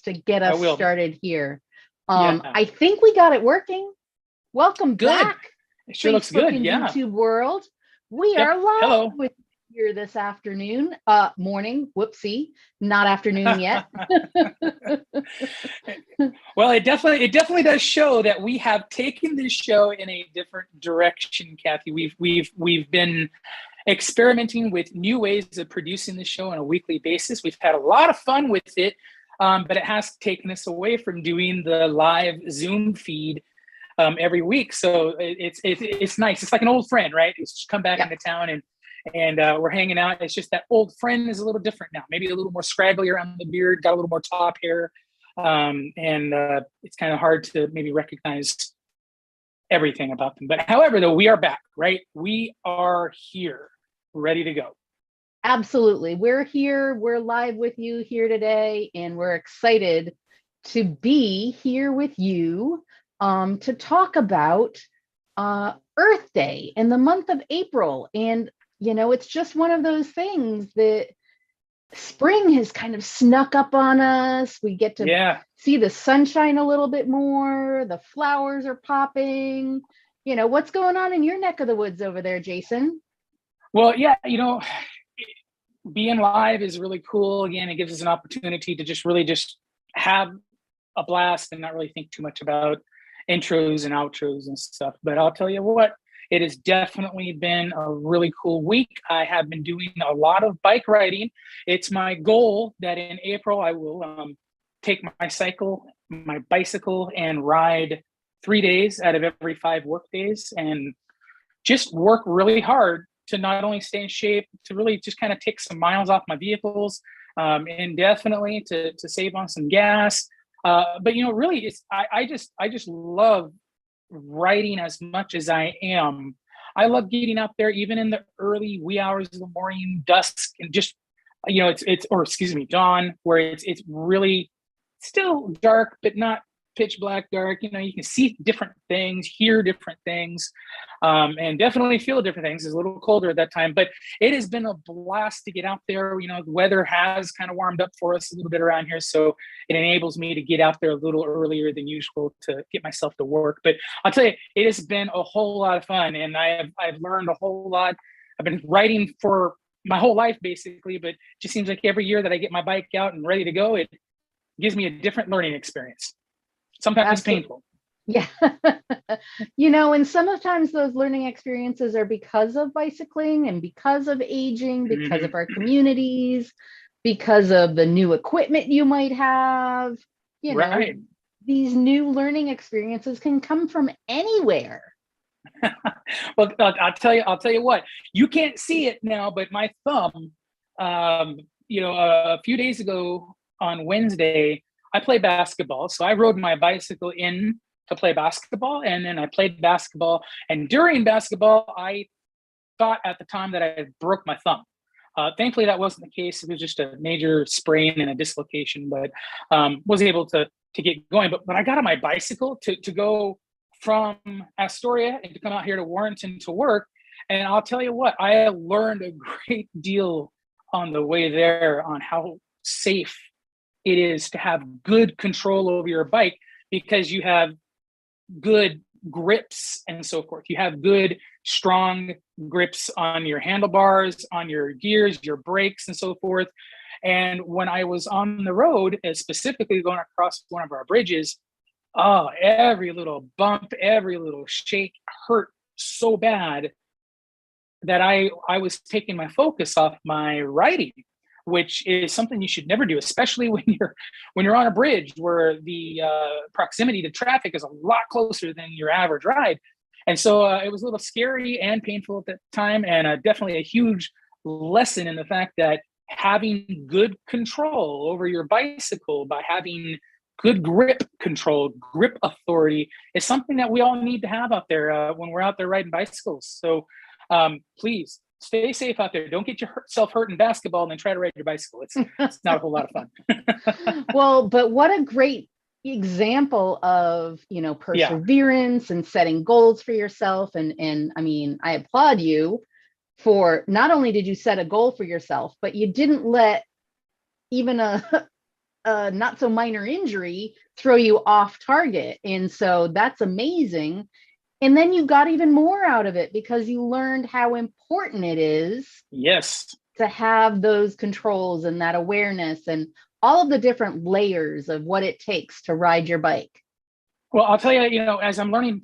to get I us will. started here. Yeah. I think we got it working. Welcome Good. back, It sure looks Facebook good. and Yeah. YouTube world. We Yep. are live Hello. with you here this afternoon, morning, whoopsie, not afternoon yet. Well, it definitely does show that we have taken this show in a different direction, Kathy. We've been experimenting with new ways of producing the show on a weekly basis. We've had a lot of fun with it, but it has taken us away from doing the live Zoom feed every week. So it's nice. It's like an old friend, right? It's come back into town and we're hanging out. It's just that old friend is a little different now. Maybe a little more scraggly around the beard, got a little more top hair, and it's kind of hard to maybe recognize everything about them. But however, though, we are back, right? We are here, ready to go. Absolutely. We're here. We're live with you here today, and we're excited to be here with you to talk about Earth Day in the month of April. And, you know, it's just one of those things that spring has kind of snuck up on us. We get to see the sunshine a little bit more. The flowers are popping. You know, what's going on in your neck of the woods over there, Jason? Well, yeah, you know, being live is really cool. Again, it gives us an opportunity to just have a blast and not really think too much about intros and outros and stuff. But I'll tell you what, it has definitely been a really cool week. I have been doing a lot of bike riding. It's my goal that in April I will take my bicycle and ride 3 days out of every 5 work days and just work really hard to not only stay in shape, to really just kind of take some miles off my vehicles, and definitely to save on some gas. But you know, really, I just love riding as much as I am. I love getting out there, even in the early wee hours of the morning, dusk, and just you know, dawn, where it's really still dark, but not pitch black dark. You know, you can see different things, hear different things, and definitely feel different things. It's a little colder at that time, but it has been a blast to get out there. You know, the weather has kind of warmed up for us a little bit around here, so it enables me to get out there a little earlier than usual to get myself to work. But I'll tell you, it has been a whole lot of fun, and I've learned a whole lot. I've been writing for my whole life basically, but it just seems like every year that I get my bike out and ready to go, it gives me a different learning experience. Sometimes painful. Yeah. You know, and sometimes those learning experiences are because of bicycling and because of aging, because of our communities, because of the new equipment you might have. You know, these new learning experiences can come from anywhere. Well, I'll tell you what, you can't see it now, but my thumb, you know, a few days ago on Wednesday, I play basketball. So I rode my bicycle in to play basketball, and then I played basketball. And during basketball, I thought at the time that I broke my thumb. Thankfully, that wasn't the case. It was just a major sprain and a dislocation, but was able to get going. But when I got on my bicycle to go from Astoria and to come out here to Warrenton to work, and I'll tell you what, I learned a great deal on the way there on how safe it is to have good control over your bike, because you have good grips and so forth. You have good, strong grips on your handlebars, on your gears, your brakes, and so forth. And when I was on the road, specifically going across one of our bridges, oh, every little bump, every little shake hurt so bad that I was taking my focus off my riding, which is something you should never do, especially when you're on a bridge where the proximity to traffic is a lot closer than your average ride. And so it was a little scary and painful at that time, and definitely a huge lesson in the fact that having good control over your bicycle by having good grip control, grip authority, is something that we all need to have out there when we're out there riding bicycles. So please stay safe out there. Don't get yourself hurt in basketball and then try to ride your bicycle. It's not a whole lot of fun. Well, but what a great example of, you know, perseverance and setting goals for yourself. And I mean, I applaud you for not only did you set a goal for yourself, but you didn't let even a not so minor injury throw you off target. And so that's amazing. And then you got even more out of it because you learned how important it is Yes. to have those controls and that awareness and all of the different layers of what it takes to ride your bike. Well, I'll tell you, as I'm learning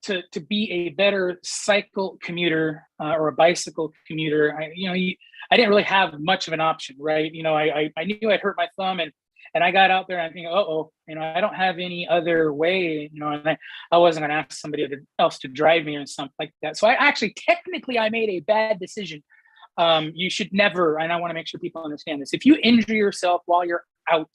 to be a better cycle commuter or a bicycle commuter, I didn't really have much of an option, right? I knew I'd hurt my thumb, and I got out there and I think, I don't have any other way, and I wasn't going to ask somebody else to drive me or something like that. So technically, I made a bad decision. You should never, and I want to make sure people understand this. If you injure yourself while you're out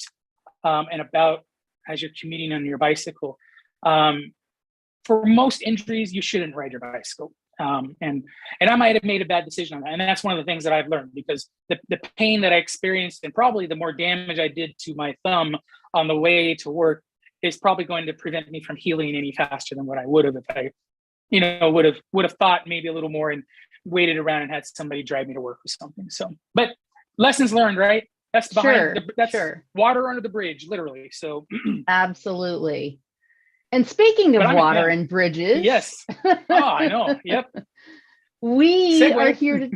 and about as you're commuting on your bicycle, for most injuries, you shouldn't ride your bicycle. And I might have made a bad decision on that. And that's one of the things that I've learned, because the pain that I experienced and probably the more damage I did to my thumb on the way to work is probably going to prevent me from healing any faster than what I would have if I, would have thought maybe a little more and waited around and had somebody drive me to work or something. So, but lessons learned, right? That's water under the bridge, literally. So absolutely. And speaking of water and bridges. Yes. Oh, I know. Yep. We are here to,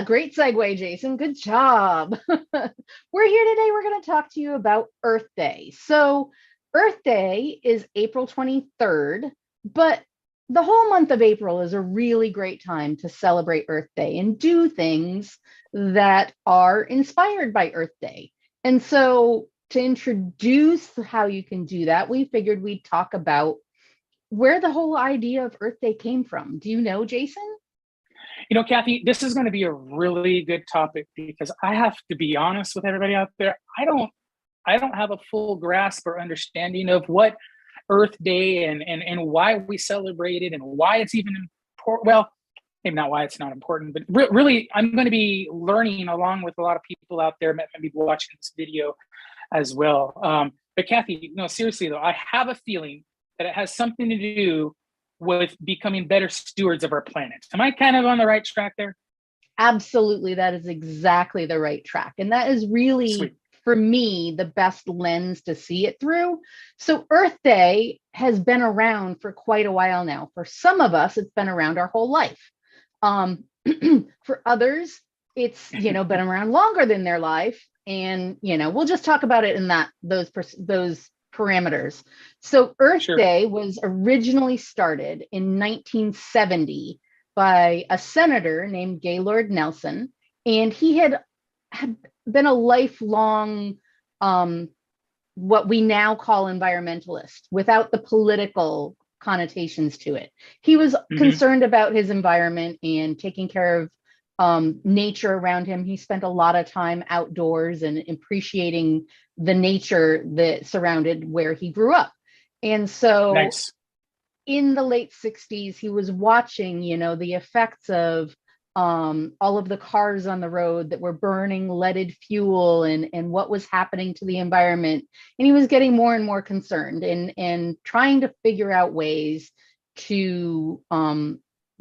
great segue, Jason. Good job. We're here today. We're going to talk to you about Earth Day. So Earth Day is April 23rd, but the whole month of April is a really great time to celebrate Earth Day and do things that are inspired by Earth Day. And so to introduce how you can do that, we figured we'd talk about where the whole idea of Earth Day came from. Do you know, Jason? Kathy, this is going to be a really good topic because I have to be honest with everybody out there. I don't have a full grasp or understanding of what Earth Day and why we celebrate it and why it's even important. Well, maybe not why it's not important, but really, I'm going to be learning along with a lot of people out there, maybe watching this video as well. But Kathy, seriously though, I have a feeling that it has something to do with becoming better stewards of our planet. Am I kind of on the right track there? Absolutely. That is exactly the right track. And that is really, sweet, for me, the best lens to see it through. So Earth Day has been around for quite a while now. For some of us, it's been around our whole life. For others, it's, been around longer than their life. And, we'll just talk about it in those parameters. So Earth Day was originally started in 1970 by a senator named Gaylord Nelson. And he had been a lifelong, what we now call environmentalist, without the political connotations to it. He was concerned about his environment and taking care of nature around him. He spent a lot of time outdoors and appreciating the nature that surrounded where he grew up. And so in the late 60s, he was watching, the effects of all of the cars on the road that were burning leaded fuel and what was happening to the environment. And he was getting more and more concerned and trying to figure out ways to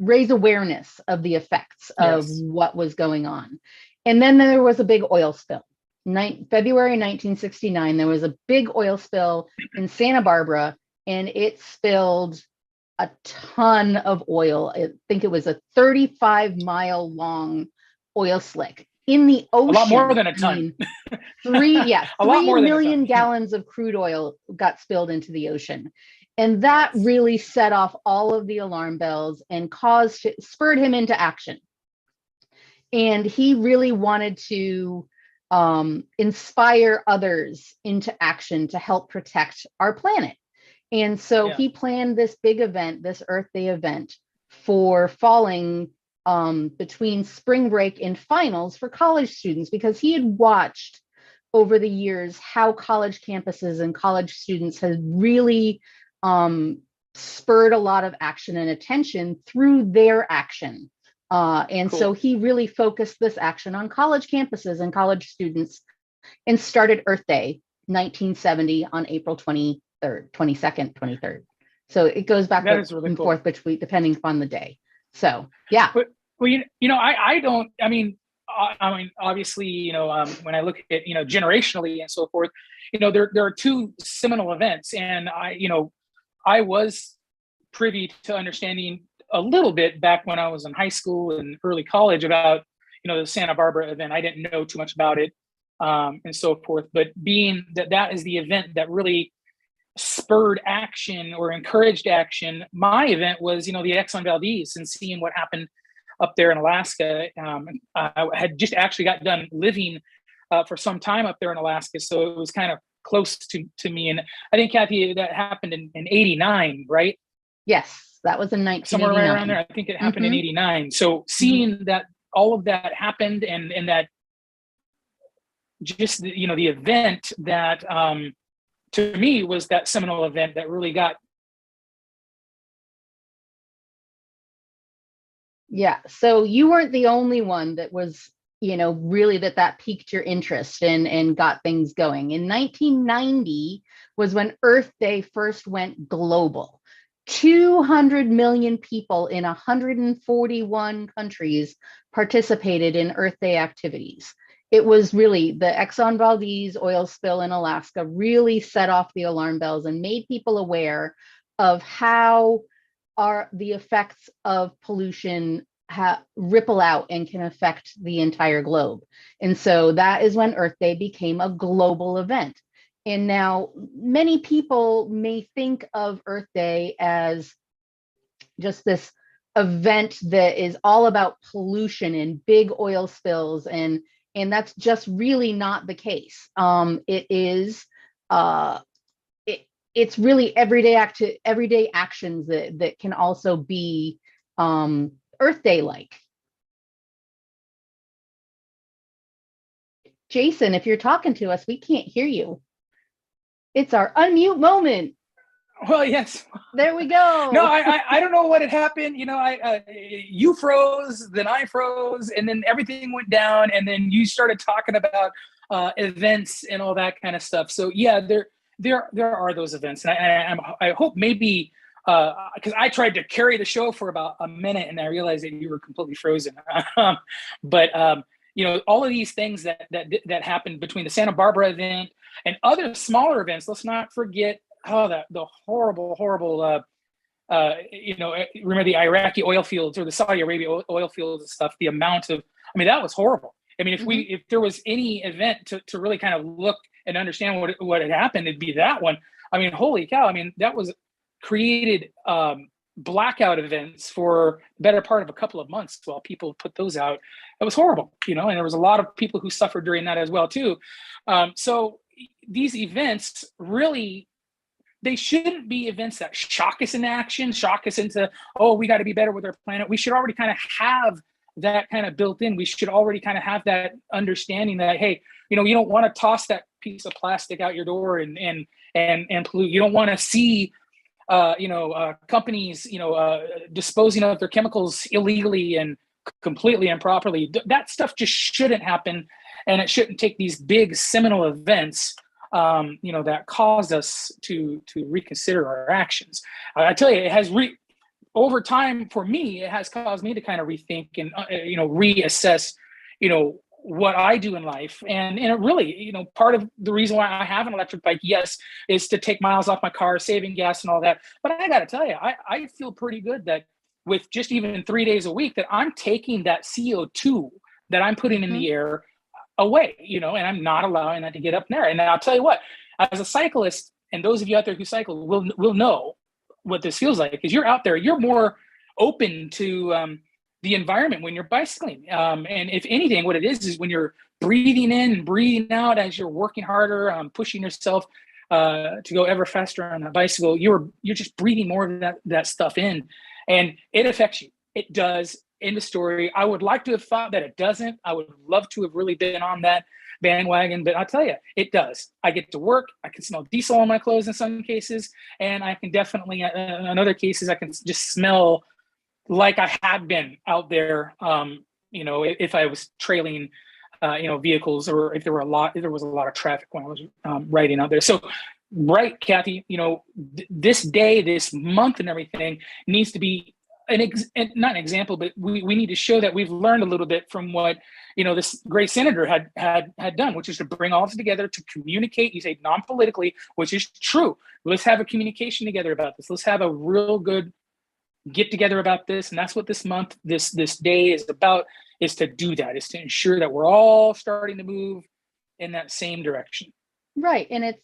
raise awareness of the effects of what was going on. And then there was a big oil spill. February 1969, there was a big oil spill in Santa Barbara, and it spilled a ton of oil. I think it was a 35-mile long oil slick in the ocean. A lot more than a ton. 3 million gallons of crude oil got spilled into the ocean. And that really set off all of the alarm bells and spurred him into action. And he really wanted to inspire others into action to help protect our planet. And so he planned this big event, this Earth Day event, for falling between spring break and finals for college students, because he had watched over the years how college campuses and college students had really spurred a lot of action and attention through their action. So he really focused this action on college campuses and college students and started Earth Day 1970 on April 22nd, 23rd. So it goes back and forth between, depending upon the day. So, yeah. But, I I mean, obviously, when I look at, generationally and so forth, there are two seminal events, and I was privy to understanding a little bit back when I was in high school and early college about, the Santa Barbara event. I didn't know too much about it, and so forth. But being that is the event that really spurred action or encouraged action, my event was, the Exxon Valdez, and seeing what happened up there in Alaska. I had just actually got done living for some time up there in Alaska, so it was kind of close to me. And I think, Kathy, that happened in '89, right? Yes, that was in 1989. Somewhere right around there. I think it happened in '89. So seeing that all of that happened, and that just the event that to me was that seminal event that really got. Yeah. So you weren't the only one that was, really that piqued your interest and got things going. In 1990 was when Earth Day first went global. 200 million people in 141 countries participated in Earth Day activities. It was really the Exxon Valdez oil spill in Alaska really set off the alarm bells and made people aware of how the effects of pollution ripple out and can affect the entire globe. And so that is when Earth Day became a global event. And now many people may think of Earth Day as just this event that is all about pollution and big oil spills, and that's just really not the case. It is it's really everyday actions that can also be Earth Day like. Jason, if you're talking to us, we can't hear you. It's our unmute moment. Well, yes. There we go. No, I don't know what had happened. You froze, then I froze, and then everything went down, and then you started talking about events and all that kind of stuff. So yeah, there are those events, and I hope maybe because I tried to carry the show for about a minute, and I realized that you were completely frozen. But all of these things that happened between the Santa Barbara event and other smaller events. Let's not forget the horrible remember the Iraqi oil fields or the Saudi Arabia oil fields and stuff. The amount of, that was horrible. If there was any event to really kind of look and understand what had happened, it'd be that one. Holy cow. That was created blackout events for the better part of a couple of months while people put those out. It was horrible, and there was a lot of people who suffered during that as well too. So these events really, they shouldn't be events that shock us into action, shock us into, we got to be better with our planet. We should already kind of have that kind of built in. We should already kind of have that understanding that, hey, you don't want to toss that piece of plastic out your door and pollute. You don't want to see, companies, disposing of their chemicals illegally and completely improperly. That stuff just shouldn't happen, and it shouldn't take these big seminal events that caused us to reconsider our actions. I tell you, it has over time for me, it has caused me to kind of rethink and reassess, what I do in life, and it really, part of the reason why I have an electric bike, yes, is to take miles off my car, saving gas and all that. But I got to tell you, I feel pretty good that with just even 3 days a week, that I'm taking that CO2 that I'm putting in the air away, and I'm not allowing that to get up there. And I'll tell you what, as a cyclist, and those of you out there who cycle will know what this feels like, because you're out there, you're more open to the environment when you're bicycling. And if anything, what it is when you're breathing in and breathing out as you're working harder, pushing yourself to go ever faster on that bicycle, you're just breathing more of that stuff in, and it affects you. It does. End of story. I would like to have thought that it doesn't. I would love to have really been on that bandwagon, but I'll tell you, it does. I get to work. I can smell diesel on my clothes in some cases, and I can definitely, in other cases, I can just smell like I had been out there. If I was trailing, vehicles, or if there was a lot of traffic when I was riding out there. So, right, Kathy, this day, this month, and everything needs to be not an example, but we need to show that we've learned a little bit from what, this great senator had done, which is to bring all of us together to communicate. You say non-politically, which is true. Let's have a communication together about this. Let's have a real good get together about this. And that's what this month, this day is about, is to do that, is to ensure that we're all starting to move in that same direction. Right. And it's,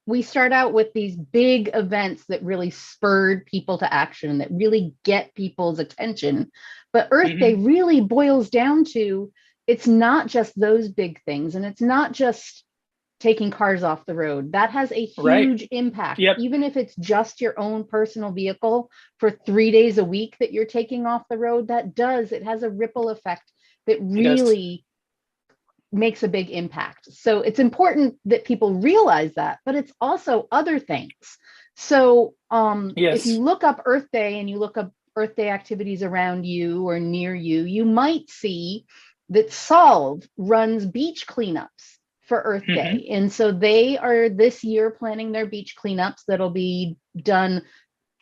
we start out with these big events that really spurred people to action, that really get people's attention. But Earth Day really boils down to, it's not just those big things, and it's not just taking cars off the road. That has a huge impact. Yep. Even if it's just your own personal vehicle for 3 days a week that you're taking off the road, it has a ripple effect that really makes a big impact. So it's important that people realize that, but it's also other things. So if you look up Earth Day and you look up Earth Day activities around you or near you, you might see that Solve runs beach cleanups for Earth Day. And so they are this year planning their beach cleanups that'll be done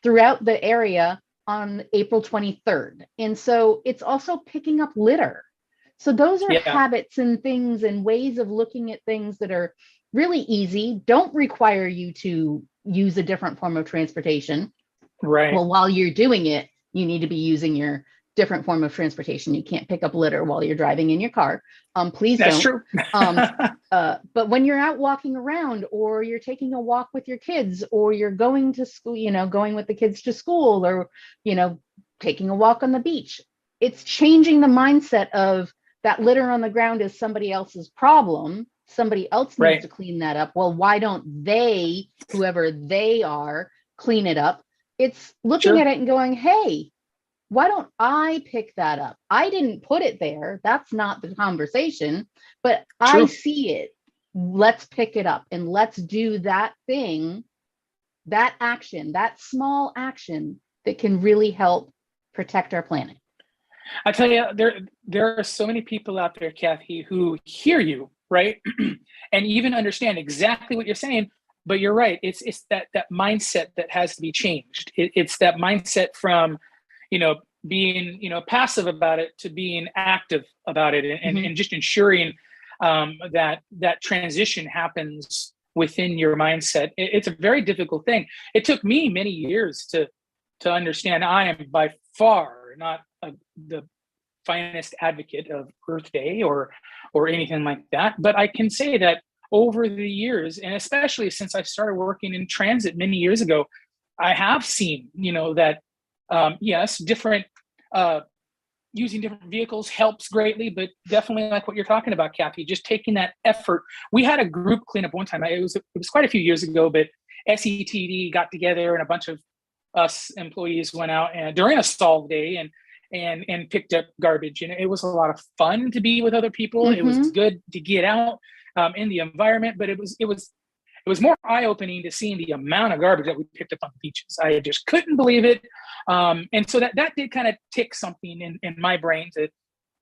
throughout the area on April 23rd. And so it's also picking up litter. So those are habits and things and ways of looking at things that are really easy, don't require you to use a different form of transportation. Right. Well, while you're doing it, you need to be using your different form of transportation. You can't pick up litter while you're driving in your car. Please don't. That's true. But when you're out walking around, or you're taking a walk with your kids, or you're going to school, going with the kids to school, or, taking a walk on the beach, it's changing the mindset of that litter on the ground is somebody else's problem. Somebody else needs to clean that up. Well, why don't they, whoever they are, clean it up? It's looking at it and going, hey, why don't I pick that up? I didn't put it there. That's not the conversation, but I see it. Let's pick it up and let's do that thing, that action, that small action that can really help protect our planet. I tell you, there are so many people out there, Kathy, who hear you, right? And even understand exactly what you're saying, but you're right. It's that mindset that has to be changed. It's that mindset from, being, passive about it to being active about it, and just ensuring that transition happens within your mindset. It's a very difficult thing. It took me many years to understand. I am by far not the finest advocate of Earth Day or anything like that, but I can say that over the years, and especially since I started working in transit many years ago, I have seen, that yes, different using different vehicles helps greatly, but definitely like what you're talking about, Kathy, just taking that effort. We had a group cleanup one time. It was quite a few years ago, but SETD got together and a bunch of us employees went out and during a Solve Day and picked up garbage. And it was a lot of fun to be with other people. It was good to get out in the environment, but it was more eye-opening to seeing the amount of garbage that we picked up on the beaches. I just couldn't believe it. And so that did kind of tick something in my brain that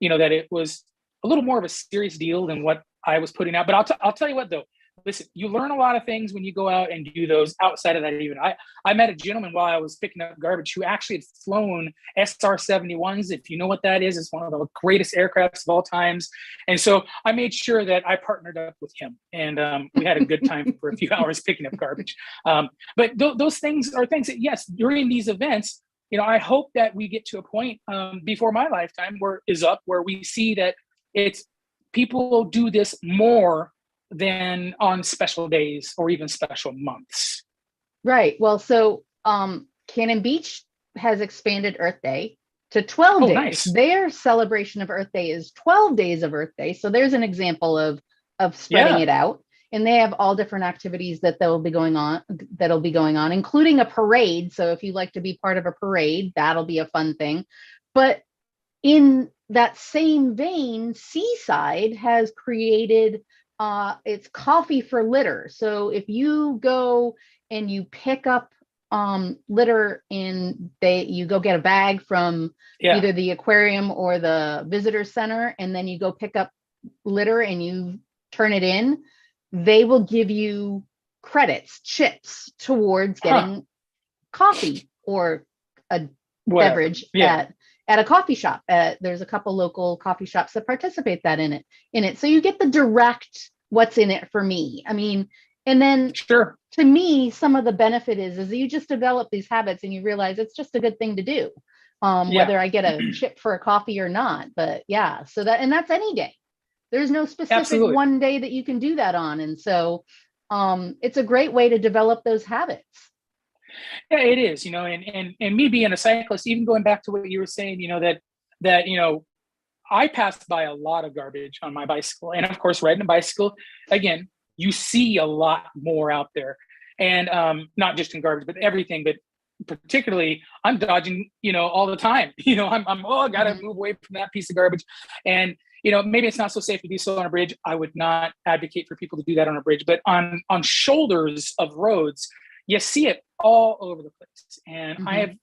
it was a little more of a serious deal than what I was putting out. But I'll tell you what, though. Listen, you learn a lot of things when you go out and do those outside of that. Even I met a gentleman while I was picking up garbage who actually had flown SR-71s. If you know what that is, it's one of the greatest aircrafts of all times. And so I made sure that I partnered up with him, and we had a good time for a few hours picking up garbage. But those things are things that, yes, during these events, I hope that we get to a point before my lifetime where we see that it's people do this more than on special days or even special months. Right. Well, so Cannon Beach has expanded Earth Day to 12 days. Nice. Their celebration of Earth Day is 12 days of Earth Day. So there's an example of spreading it out. And they have all different activities that'll be going on, including a parade. So if you like to be part of a parade, that'll be a fun thing. But in that same vein, Seaside has created it's coffee for litter. So if you go and you pick up litter you go get a bag from either the aquarium or the visitor center, and then you go pick up litter and you turn it in, they will give you credits, chips towards getting coffee or a Whatever. beverage Yeah. at a coffee shop. There's a couple local coffee shops that participate that in it. So you get the direct what's in it for me. I mean, and then Sure. to me, some of the benefit is you just develop these habits and you realize it's just a good thing to do. Yeah. Whether I get a chip for a coffee or not. But yeah, so that's any day. There's no specific Absolutely. one day that you can do that on. And so it's a great way to develop those habits. Yeah, it is, and me being a cyclist, even going back to what you were saying, that I passed by a lot of garbage on my bicycle. And of course, riding a bicycle, again, you see a lot more out there. And not just in garbage, but everything. But particularly, I'm dodging, all the time. I gotta move away from that piece of garbage. And maybe it's not so safe to do so on a bridge. I would not advocate for people to do that on a bridge, but on shoulders of roads, you see it all over the place. And I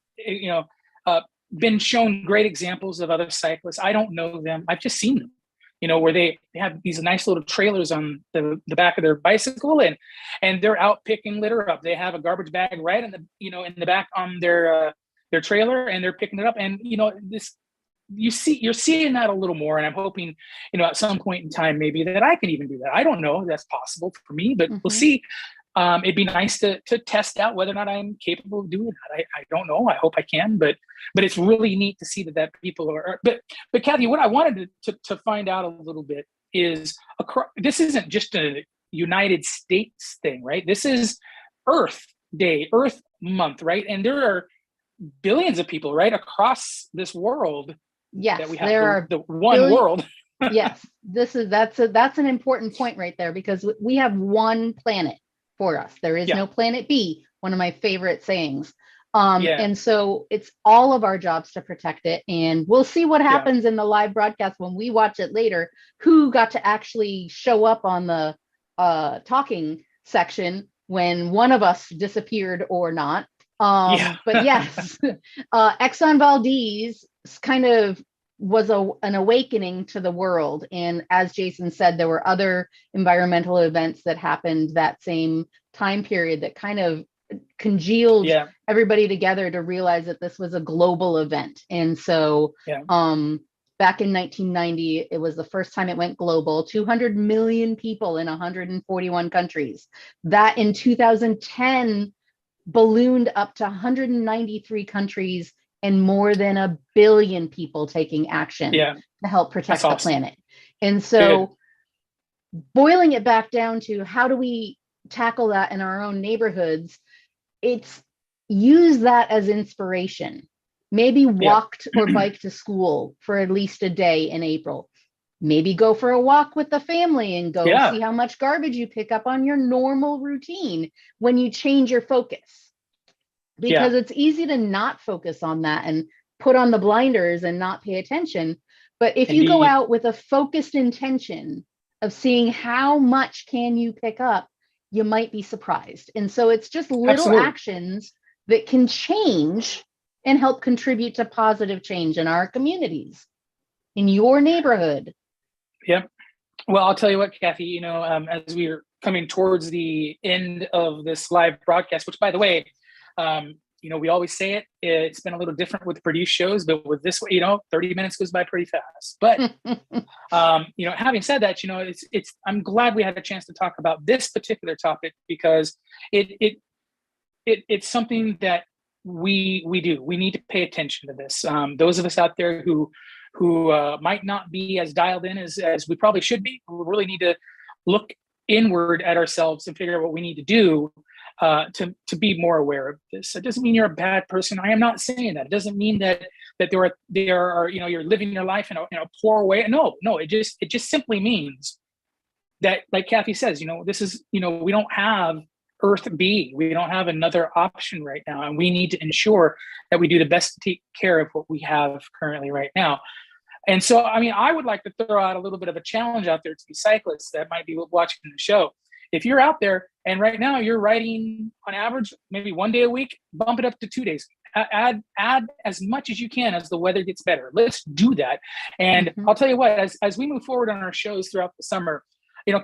have, been shown great examples of other cyclists. I don't know them. I've just seen them, where they have these nice little trailers on the back of their bicycle, and they're out picking litter up. They have a garbage bag right in the back on their trailer, and they're picking it up. And you're seeing that a little more. And I'm hoping, at some point in time, maybe that I can even do that. I don't know if that's possible for me, but we'll see. It'd be nice to test out whether or not I'm capable of doing that. I don't know. I hope I can, but it's really neat to see that people are. But Kathy, what I wanted to find out a little bit is this isn't just a United States thing, right? This is Earth Day, Earth Month, right? And there are billions of people right across this world. Yes, that we have there are the one world. Yes, that's an important point right there, because we have one planet for us. There is no planet B, one of my favorite sayings. And so it's all of our jobs to protect it. And we'll see what happens in the live broadcast when we watch it later, who got to actually show up on the talking section when one of us disappeared or not. But yes, Exxon Valdez kind of was an awakening to the world. And as Jason said, there were other environmental events that happened that same time period that kind of congealed everybody together to realize that this was a global event. And so back in 1990, it was the first time it went global, 200 million people in 141 countries. That in 2010 ballooned up to 193 countries and more than 1 billion people taking action to help protect the planet. And so boiling it back down to how do we tackle that in our own neighborhoods, it's use that as inspiration. Maybe walk or bike to school for at least a day in April. Maybe go for a walk with the family and go see how much garbage you pick up on your normal routine when you change your focus. Because it's easy to not focus on that and put on the blinders and not pay attention. But if you go out with a focused intention of seeing how much can you pick up, you might be surprised. And so it's just little actions that can change and help contribute to positive change in our communities, in your neighborhood. Yep. Well, I'll tell you what, Kathy, as we are coming towards the end of this live broadcast, which, by the way, we always say it, it's been a little different with produced shows, but with this way, 30 minutes goes by pretty fast. But, having said that, I'm glad we had a chance to talk about this particular topic, because it's something that we do. We need to pay attention to this. Those of us out there who might not be as dialed in as we probably should be, we really need to look inward at ourselves and figure out what we need to do to be more aware of this. It doesn't mean you're a bad person. I am not saying that. It doesn't mean that there are you're living your life in a poor way. No, it just simply means that, like Kathy says, this is, we don't have Earth B. We don't have another option right now, and we need to ensure that we do the best to take care of what we have currently right now. And so, I would like to throw out a little bit of a challenge out there to the cyclists that might be watching the show. If you're out there and right now you're riding on average maybe 1 day a week, bump it up to 2 days. Add as much as you can as the weather gets better. Let's do that. And I'll tell you what, as we move forward on our shows throughout the summer,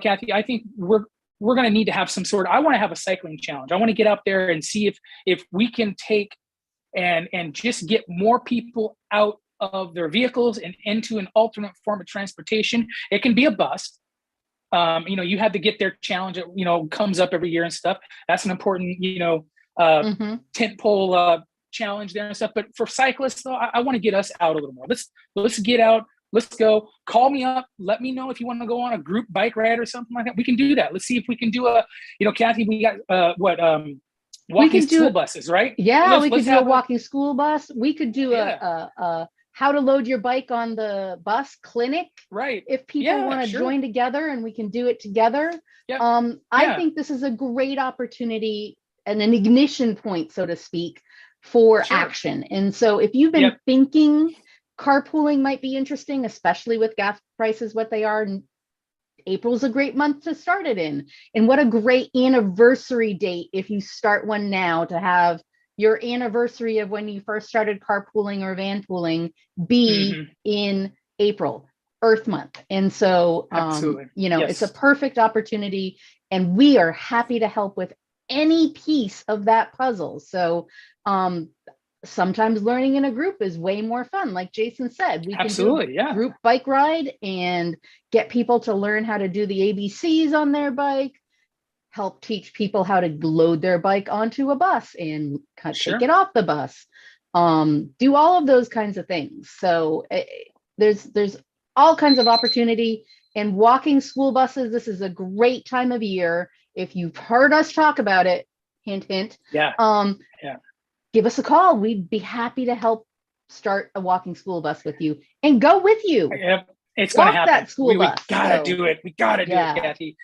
Kathy, I think we're going to need to have some sort of, I want to have a cycling challenge. I want to get out there and see if we can take and just get more people out of their vehicles and into an alternate form of transportation. It can be a bus. You have to get their challenge, comes up every year and stuff. That's an important, tent pole challenge there and stuff. But for cyclists, though, I want to get us out a little more. Let's get out. Let's go. Call me up. Let me know if you want to go on a group bike ride or something like that. We can do that. Let's see if we can do Kathy, we got walking school buses, right? Yeah, we could do a walking school bus. We could do a how to load your bike on the bus clinic, right? If people want to join together, and we can do it together. I think this is a great opportunity and an ignition point, so to speak, for action. And so if you've been thinking carpooling might be interesting, especially with gas prices what they are, April's a great month to start it in. And what a great anniversary date if you start one now, to have your anniversary of when you first started carpooling or van pooling be in April, Earth Month. And so, it's a perfect opportunity, and we are happy to help with any piece of that puzzle. So sometimes learning in a group is way more fun. Like Jason said, we can do a group bike ride and get people to learn how to do the ABCs on their bike, help teach people how to load their bike onto a bus and take it off the bus, do all of those kinds of things. So there's all kinds of opportunity. And walking school buses, this is a great time of year. If you've heard us talk about it, hint, hint, give us a call. We'd be happy to help start a walking school bus with you and go with you. Yep. It's going to happen. That school bus. We gotta do it. We gotta do it, Kathy.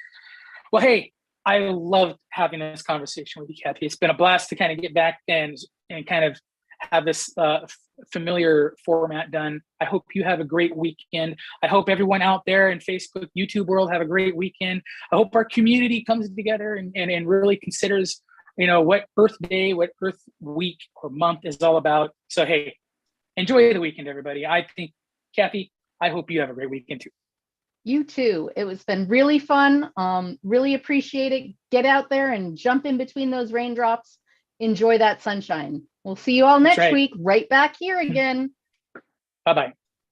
Well, hey, I loved having this conversation with you, Kathy. It's been a blast to kind of get back and kind of have this familiar format done. I hope you have a great weekend. I hope everyone out there in Facebook, YouTube world have a great weekend. I hope our community comes together and really considers, what Earth Day, what Earth Week or month is all about. So, hey, enjoy the weekend, everybody. I think, Kathy, I hope you have a great weekend too. You too. It's been really fun. Really appreciate it. Get out there and jump in between those raindrops. Enjoy that sunshine. We'll see you all next week, right back here again. Bye-bye.